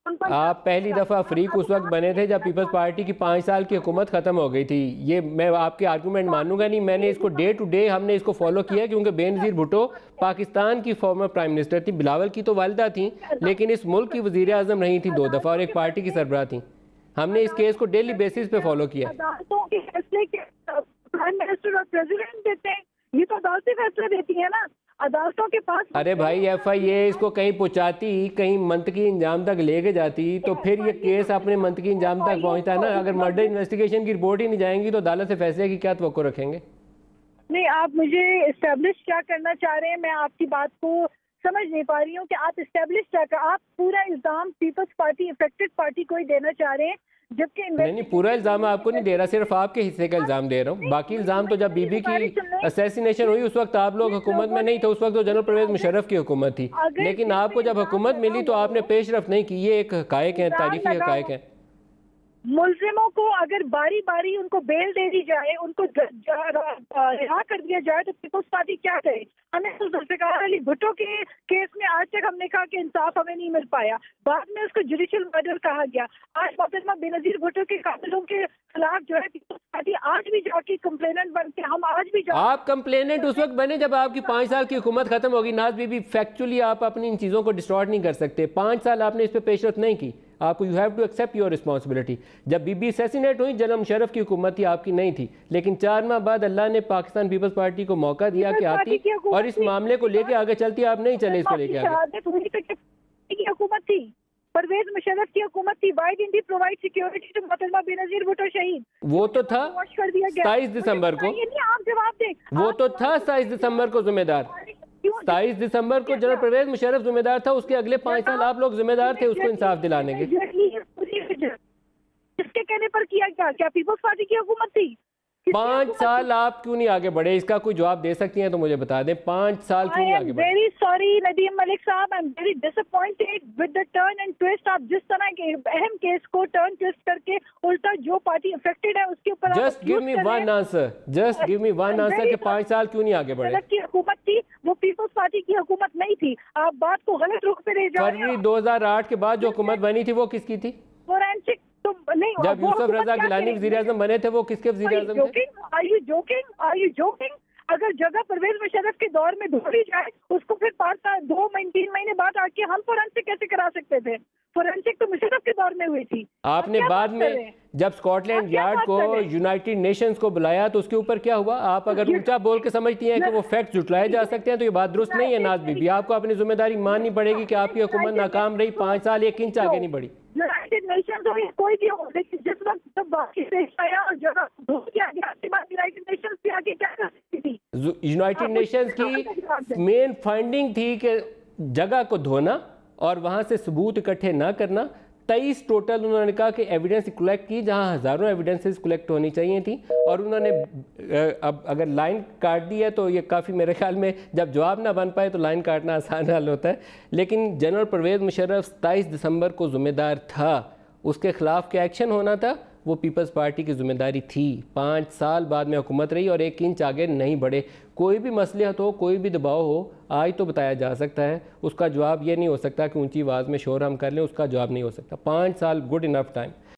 आप पहली दफ़ा अफरीक उस वक्त बने थे जब पीपल्स पार्टी की 5 साल की हुकूमत ख़त्म हो गई थी। ये मैं आपके आर्गूमेंट मानूंगा नहीं। मैंने इसको डे टू डे हमने इसको फॉलो किया क्योंकि बेनज़ीर भुट्टो पाकिस्तान की फॉर्मर प्राइम मिनिस्टर थी, बिलावल की तो वालिदा थी, लेकिन इस मुल्क की वज़ीर आज़म रही थी 2 दफ़ा और एक पार्टी की सरबराह थी। हमने इस केस को डेली बेसिस पे फॉलो किया। अदालतों के फैसले प्राइम मिनिस्टर और प्रेसिडेंट देते हैं, ये तो अदालतें फैसले देती है ना, अदालतों के पास। अरे भाई FIA इसको कहीं पहुंचाती, कहीं मंतकी इंजाम तक लेके जाती तो फिर ये केस अपने मंतकी इंजाम तक पहुंचता है ना। अगर मर्डर इन्वेस्टिगेशन की रिपोर्ट ही नहीं जाएंगी तो अदालत से फैसले की क्या तवक्को रखेंगे? नहीं, आप मुझे इस्टेब्लिश क्या करना चाह रहे हैं, मैं आपकी बात को समझ नहीं पा रही हूँ कि आप इस्टेब्लिश क्या कर, आप पूरा इल्जाम पीपल्स पार्टी इफेक्टेड पार्टी को ही देना चाह रहे हैं, जबकि नहीं, पूरा इल्ज़ाम आपको नहीं दे रहा, सिर्फ आपके हिस्से का इल्ज़ाम दे रहा हूँ। बाकी इल्ज़ाम तो जब बीबी की असैसिनेशन हुई उस वक्त आप लोग हुकूमत में नहीं थे, उस वक्त तो जनरल परवेज मुशर्रफ की हुकूमत थी, लेकिन आपको जब हुकूमत मिली तो आपने पेशरफ नहीं की। ये एक हकायक है, तारीखी हकायक है। मुल्जिमों को अगर बारी बारी उनको बेल दे दी जाए, उनको रिहा कर दिया जाए तो पीपल्स पार्टी क्या करे? हमें तो जुल्फ़िकार अली भुट्टो के केस में आज तक हमने कहा कि इंसाफ हमें नहीं मिल पाया, बाद में उसको जुडिशियल मर्डर कहा गया। आज मोहतरमा बेनज़ीर भुट्टो के कातिलों के खिलाफ जो है पीपल्स पार्टी आज भी जाके कंप्लेनेंट बन के, हम आज भी आप कंप्लेनेंट उस वक्त बने जब आपकी 5 साल की हुकूमत खत्म होगी। नाज बीबी, फैक्चुअली आप अपनी इन चीज़ों को डिस्टॉर्ट नहीं कर सकते। 5 साल आपने इस पर पेशरफ नहीं की, आपको you have to accept your responsibility. जब बीबी असैसिनेट हुई जनरल मुशर्रफ की हुकूमत थी, आपकी नहीं थी, लेकिन 4 माह बाद अल्लाह ने पाकिस्तान पीपल्स पार्टी को मौका दिया कि आती और इस मामले को लेके आगे चलती। आप नहीं चले इसको लेके आगे। हुकूमत थी, परवेज मुशर्रफ की हुकूमत थी। Why didn't he provide security to मोहतरमा बेनज़ीर भुट्टो शहीद? वो तो था 27 दिसंबर को, आप जवाब दें। वो तो था 27 दिसंबर को जिम्मेदार। 27 दिसंबर को जनरल परवेज मुशर्रफ जिम्मेदार था, उसके अगले 5 साल आप लोग जिम्मेदार थे उसको इंसाफ दिलाने के। किसके कहने पर किया गया? क्या पीपल्स पार्टी की हुकूमत थी? 5 साल आप क्यों नहीं आगे बढ़े? इसका कोई जवाब दे सकती हैं तो मुझे बता दें, 5 साल क्यों नहीं आगे बढ़े? वेरी सॉरी नदीम मलिक साहब, I am very disappointed with the turn and twist. आप जिस तरह के अहम केस को टर्न ट्विस्ट करके उल्टा जो पार्टी अफेक्टेड है उसके ऊपर just give me one answer, just give me one answer कि 5 साल क्यों नहीं आगे बढ़े? की हुकूमत थी, वो पीपल्स पार्टी की हुकूमत नहीं थी। आप बात को गलत रुख पे ले जा रहे हैं। फरवरी 2008 के बाद जो हुकूमत बनी थी वो किसकी थी? फोरेंसिक नहीं, जब यूसुफ रजा गिलानी वज़ीर आज़म बने थे वो किसके वज़ीर आज़म थे? Are you joking? अगर जगह परवेज मुशर्रफ के दौर में ढूंढी जाए उसको फिर 5 साल 2-3 महीने बाद आके हम फोरेंसिक कैसे करा सकते थे? फोरेंसिक तो मुशर्रफ के दौर में हुई थी। आपने बाद में जब स्कॉटलैंड यार्ड को यूनाइटेड नेशंस को बुलाया तो उसके ऊपर क्या हुआ? आप अगर ऊंचा बोल के समझती हैं कि वो फैक्ट जुटलाए जा सकते हैं तो ये बात दुरुस्त नहीं है नाज बीबी। आपको अपनी जिम्मेदारी माननी पड़ेगी कि आपकी हुकूमत नाकाम रही, 5 साल 1 इंच आगे नहीं बढ़ी। यूनाइटेड नेशंस हो या कोई भी हो, लेकिन जिस वक्त जब बाकी देश आया और जगह ढूंढ के आ गया, उसके बाद यूनाइटेड नेशंस पे आके क्या कर सकती थी? यूनाइटेड नेशंस की मेन फाइंडिंग थी कि जगह को धोना और वहाँ से सबूत इकट्ठे ना करना। 23 टोटल उन्होंने कहा कि एविडेंस कलेक्ट की, जहाँ हज़ारों एविडेंसेस कलेक्ट होनी चाहिए थी, और उन्होंने अब अगर लाइन काट दी है तो ये काफ़ी, मेरे ख्याल में जब जवाब ना बन पाए तो लाइन काटना आसान हल होता है। लेकिन जनरल परवेज मुशर्रफ 27 दिसंबर को ज़िम्मेदार था, उसके ख़िलाफ़ क्या एक्शन होना था वो पीपल्स पार्टी की जिम्मेदारी थी। 5 साल बाद में हुकूमत रही और 1 इंच आगे नहीं बढ़े। कोई भी मसलियत हो, कोई भी दबाव हो, आज तो बताया जा सकता है, उसका जवाब ये नहीं हो सकता कि ऊंची आवाज़ में शोर हम कर लें, उसका जवाब नहीं हो सकता। 5 साल गुड इनफ टाइम।